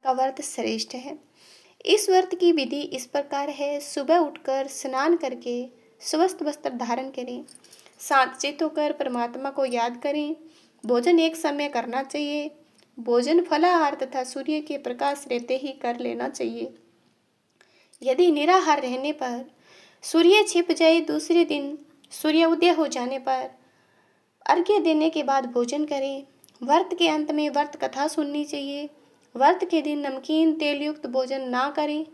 का व्रत श्रेष्ठ है। इस व्रत की विधि इस प्रकार है। सुबह उठकर स्नान करके स्वस्थ वस्त्र धारण करें, शांतचित्त होकर परमात्मा को याद करें। भोजन एक समय करना चाहिए। भोजन फलाहार तथा सूर्य के प्रकाश रहते ही कर लेना चाहिए। यदि निराहार रहने पर सूर्य छिप जाए, दूसरे दिन सूर्य उदय हो जाने पर अर्घ्य देने के बाद भोजन करें। व्रत के अंत में व्रत कथा सुननी चाहिए। व्रत के दिन नमकीन तेल युक्त भोजन ना करें।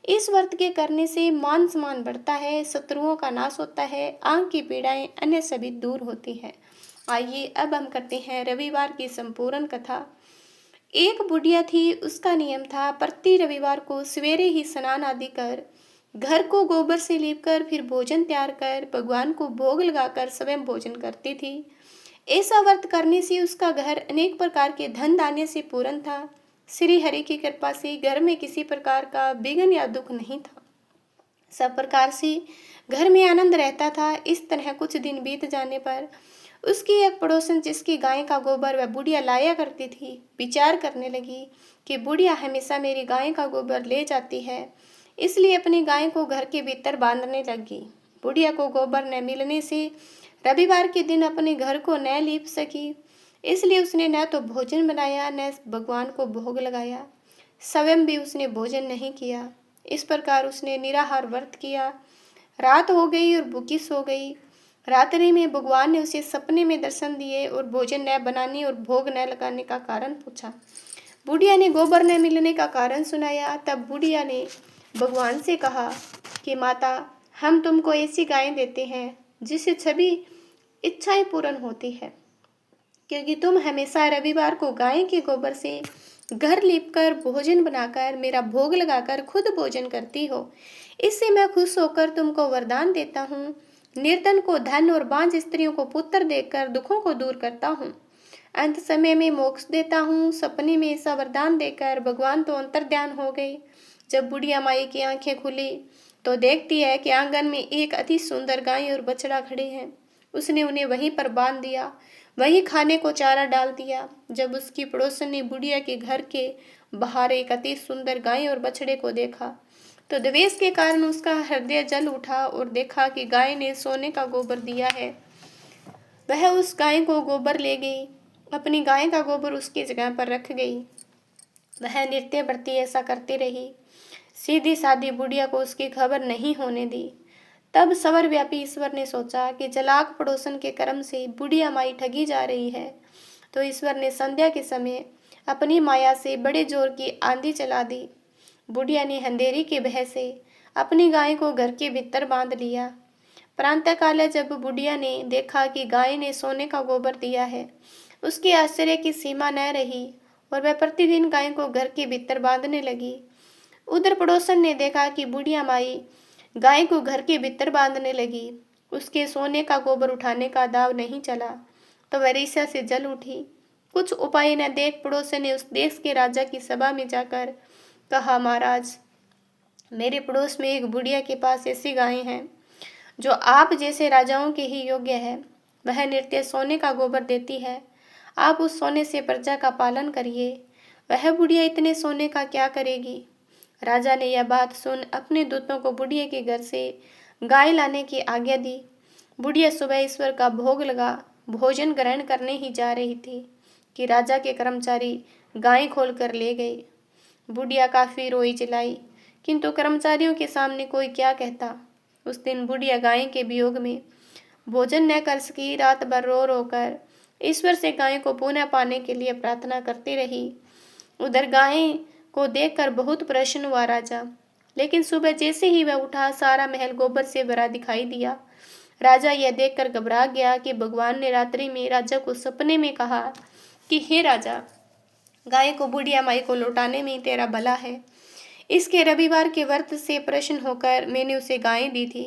इस व्रत के करने से मान सम्मान बढ़ता है, शत्रुओं का नाश होता है, आंख की पीड़ाएं अन्य सभी दूर होती है। आइए अब हम करते हैं रविवार की संपूर्ण कथा। एक बुढ़िया थी, उसका नियम था प्रति रविवार को सवेरे ही स्नान आदि कर घर को गोबर से लीपकर फिर भोजन तैयार कर भगवान को भोग लगाकर स्वयं भोजन करती थी। ऐसा व्रत करने से उसका घर अनेक प्रकार के धन दाने से पूर्ण था। श्री हरि की कृपा से घर में किसी प्रकार का विघ्न या दुख नहीं था। सब प्रकार से घर में आनंद रहता था। इस तरह कुछ दिन बीत जाने पर उसकी एक पड़ोसन, जिसकी गाय का गोबर वह बुढ़िया लाया करती थी, विचार करने लगी कि बुढ़िया हमेशा मेरी गाय का गोबर ले जाती है, इसलिए अपनी गाय को घर के भीतर बांधने लगी। बुढ़िया को गोबर न मिलने से रविवार के दिन अपने घर को न लीप सकी, इसलिए उसने न तो भोजन बनाया न भगवान को भोग लगाया। स्वयं भी उसने भोजन नहीं किया। इस प्रकार उसने निराहार व्रत किया। रात हो गई और भूखी सो गई। रात्रि में भगवान ने उसे सपने में दर्शन दिए और भोजन न बनाने और भोग न लगाने का कारण पूछा। बुढ़िया ने गोबर न मिलने का कारण सुनाया। तब बुढ़िया ने भगवान से कहा कि माता, हम तुमको ऐसी गाय देते हैं जिससे सभी इच्छाएं पूर्ण होती है, क्योंकि तुम हमेशा रविवार को गाय के गोबर से घर लीपकर भोजन बनाकर मेरा भोग लगाकर खुद भोजन करती हो। इससे मैं खुश होकर तुमको वरदान देता हूँ। निर्धन को धन और बांझ स्त्रियों को पुत्र देकर दुखों को दूर करता हूँ। अंत समय में मोक्ष देता हूँ। सपने में ऐसा वरदान देकर भगवान तो अंतर्ध्यान हो गए। जब बुढ़िया माई की आंखें खुली तो देखती है कि आंगन में एक अति सुंदर गाय और बछड़ा खड़े हैं। उसने उन्हें वहीं पर बांध दिया, वहीं खाने को चारा डाल दिया। जब उसकी पड़ोसन ने बुढ़िया के घर के बाहर एक अति सुंदर गाय और बछड़े को देखा तो द्वेष के कारण उसका हृदय जल उठा और देखा कि गाय ने सोने का गोबर दिया है। वह उस गाय को गोबर ले गई, अपनी गाय का गोबर उसकी जगह पर रख गई। वह नित्य प्रति ऐसा करती रही। सीधी सादी बुढ़िया को उसकी खबर नहीं होने दी। तब सवर व्यापी ईश्वर ने सोचा कि जलाक पड़ोसन के कर्म से बुढ़िया माई ठगी जा रही है, तो ईश्वर ने संध्या के समय अपनी माया से बड़े जोर की आंधी चला दी। बुढ़िया ने अंधेरी के भय से अपनी गाय को घर के भीतर बांध लिया। प्रातःकाल जब बुढ़िया ने देखा कि गाय ने सोने का गोबर दिया है, उसके आश्चर्य की सीमा न रही और वह प्रतिदिन गाय को घर के भीतर बांधने लगी। उधर पड़ोसन ने देखा कि बुढ़िया माई गाय को घर के भीतर बांधने लगी। उसके सोने का गोबर उठाने का दाव नहीं चला तो वह ईर्ष्या से जल उठी। कुछ उपाय न देख पड़ोसन ने उस देश के राजा की सभा में जाकर कहा, महाराज, मेरे पड़ोस में एक बुढ़िया के पास ऐसी गाय हैं जो आप जैसे राजाओं के ही योग्य है। वह नित्य सोने का गोबर देती है। आप उस सोने से प्रजा का पालन करिए। वह बुढ़िया इतने सोने का क्या करेगी? राजा ने यह बात सुन अपने दूतों को बुढ़िया के घर से गाय लाने की आज्ञा दी। बुढ़िया सुबह ईश्वर का भोग लगा भोजन ग्रहण करने ही जा रही थी कि राजा के कर्मचारी गाय खोल कर ले गए। बुढ़िया काफी रोई चिल्लाई, किंतु कर्मचारियों के सामने कोई क्या कहता। उस दिन बुढ़िया गाय के वियोग में भोजन न कर सकी। रात भर रो रो कर ईश्वर से गाय को पुनः पाने के लिए प्रार्थना करती रही। उधर गाय को देखकर बहुत प्रसन्न हुआ राजा, लेकिन सुबह जैसे ही वह उठा सारा महल गोबर से भरा दिखाई दिया। राजा यह देखकर घबरा गया कि भगवान ने रात्रि में राजा को सपने में कहा कि हे राजा, गाय को बुढ़िया माई को लौटाने में तेरा भला है। इसके रविवार के व्रत से प्रसन्न होकर मैंने उसे गाय दी थी।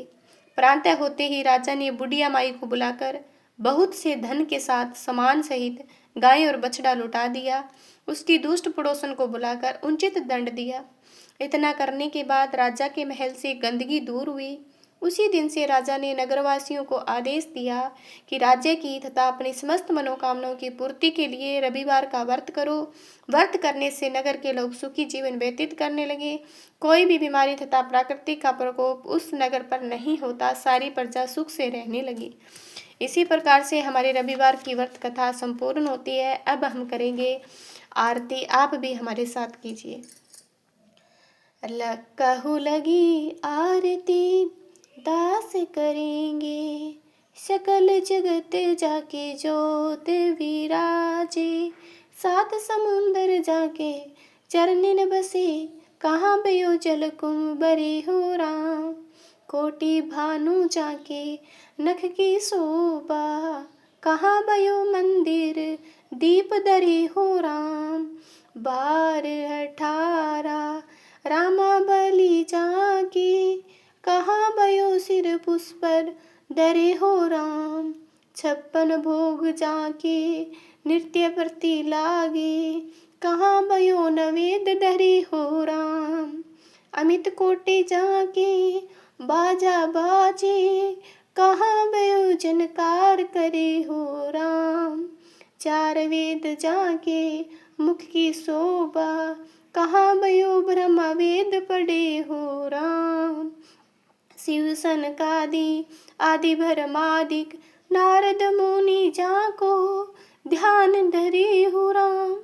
प्रातः होते ही राजा ने बुढ़िया माई को बुलाकर बहुत से धन के साथ सामान सहित गाय और बछड़ा लौटा दिया। उसकी दुष्ट पड़ोसन को बुलाकर उचित दंड दिया। इतना करने के बाद राजा के महल से गंदगी दूर हुई। उसी दिन से राजा ने नगरवासियों को आदेश दिया कि राज्य की तथा अपनी समस्त मनोकामनाओं की पूर्ति के लिए रविवार का व्रत करो। व्रत करने से नगर के लोग सुखी जीवन व्यतीत करने लगे। कोई भी बीमारी तथा प्राकृतिक का प्रकोप उस नगर पर नहीं होता। सारी प्रजा सुख से रहने लगी। इसी प्रकार से हमारे रविवार की व्रत कथा संपूर्ण होती है। अब हम करेंगे आरती। आप भी हमारे साथ कीजिए। कहू लगी आरती दास करेंगे, सकल जगत जाके ज्योत विराजे। सात समुंदर जाके चरणन बसे, कहाँ बयो जल कुंबरे हो राम। कोटि भानु जाके नख की शोभा, कहाँ बयो मंदिर दीप दरे हो राम। 12-18 रामा बलि जाके, कहाँ बयो सिर पुष्पर दरे हो राम। 56 भोग जाके नृत्य प्रति लागे, कहाँ बयो नवेद धरे हो राम। अमित कोटि जाके बाजा बाजे, कहाँ बयो जनकार करे हो राम। 4 वेद जाके मुख की शोभा, कहाँ बयो ब्रह्म वेद पढ़े हो राम। शिव सनकादि आदि भरमादिक, नारद मुनि जाको ध्यान धरे हो राम।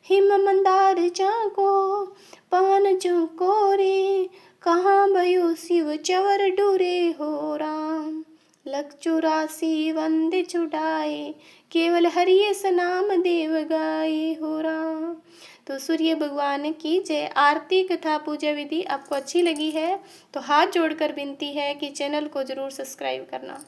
हिम मंदार जाको पान जो कोरे, कहाँ भयो शिव चवर डूरे हो राम। 184 वंदे छुड़ाए, केवल हरियस नाम देव गाए हो राम। तो सूर्य भगवान की जय। आरती कथा पूजा विधि आपको अच्छी लगी है तो हाथ जोड़कर विनती है कि चैनल को जरूर सब्सक्राइब करना।